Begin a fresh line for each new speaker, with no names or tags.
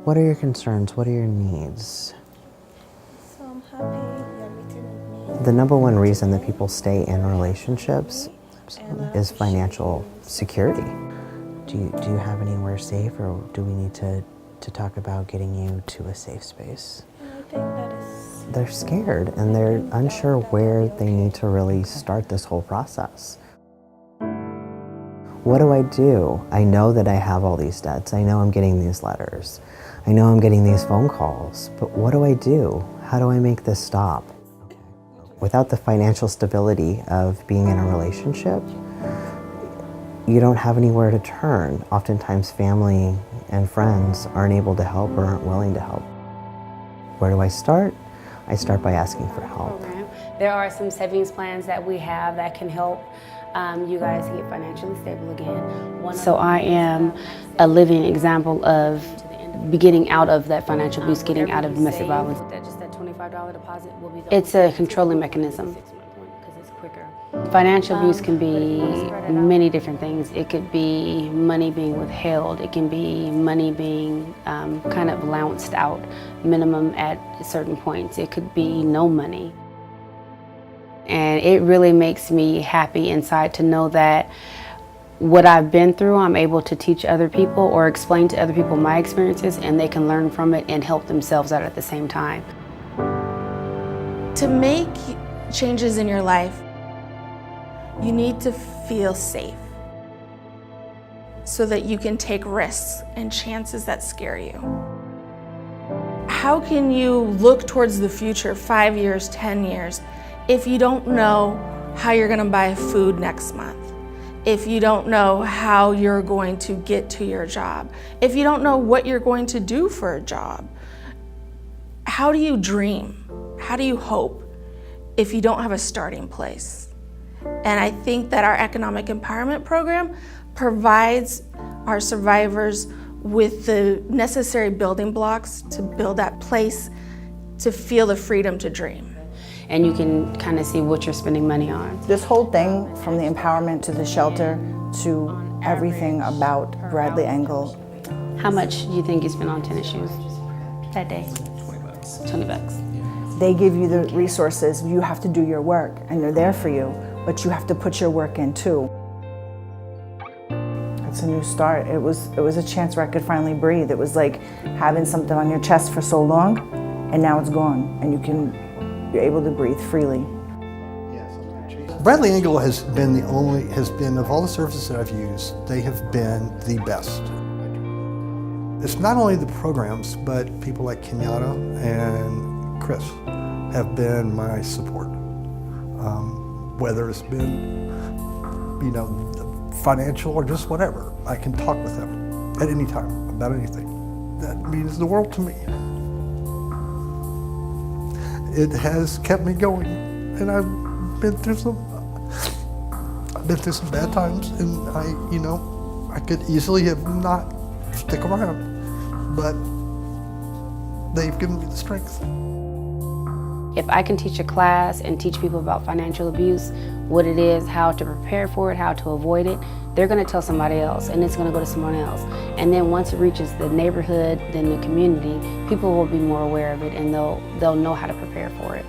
What are your concerns? What are your needs?
So I'm happy you're meeting with me.
The number one reason that people stay in relationships is financial security. Do you have anywhere safe, or do we need to talk about getting you to a safe space?
I think that is...
They're scared and they're unsure where they need to really start this whole process. What do I do? I know that I have all these debts. I know I'm getting these letters. I know I'm getting these phone calls, but what do I do? How do I make this stop? Without the financial stability of being in a relationship, you don't have anywhere to turn. Oftentimes family and friends aren't able to help or aren't willing to help. Where do I start? I start by asking for help.
There are some savings plans that we have that can help you guys get financially stable again. So I am a living example of getting out of that financial abuse, getting out of domestic violence. Just that $25 deposit will be it's a controlling mechanism. Financial abuse can be many different things. It could be money being withheld. It can be money being kind of allowanced out, minimum at certain points. It could be no money. And it really makes me happy inside to know that what I've been through, I'm able to teach other people or explain to other people my experiences, and they can learn from it and help themselves out at the same time.
To make changes in your life, you need to feel safe so that you can take risks and chances that scare you. How can you look towards the future, 5 years, 10 years, if you don't know how you're gonna buy food next month? If you don't know how you're going to get to your job? If you don't know what you're going to do for a job? How do you dream? How do you hope if you don't have a starting place? And I think that our economic empowerment program provides our survivors with the necessary building blocks to build that place to feel the freedom to dream.
And you can kind of see what you're spending money on.
This whole thing, from the empowerment to the shelter to everything about Bradley Engel.
How much do you think you spent on tennis shoes that day? 20 bucks.
They give you the resources. You have to do your work, and they're there for you, but you have to put your work in too. It's a new start. It was a chance where I could finally breathe. It was like having something on your chest for so long, and now it's gone, and you're able to breathe freely.
Bradley Engel has been of all the services that I've used, they have been the best. It's not only the programs, but people like Kenyatta and Chris have been my support. Whether it's been, financial or just whatever, I can talk with them at any time about anything. That means the world to me. It has kept me going, and I've been through some bad times, and I could easily have not stick around, but they've given me the strength.
If I can teach a class and teach people about financial abuse, what it is, how to prepare for it, how to avoid it, they're going to tell somebody else, and it's going to go to someone else. And then once it reaches the neighborhood, then the community, people will be more aware of it, and they'll know how to prepare for it.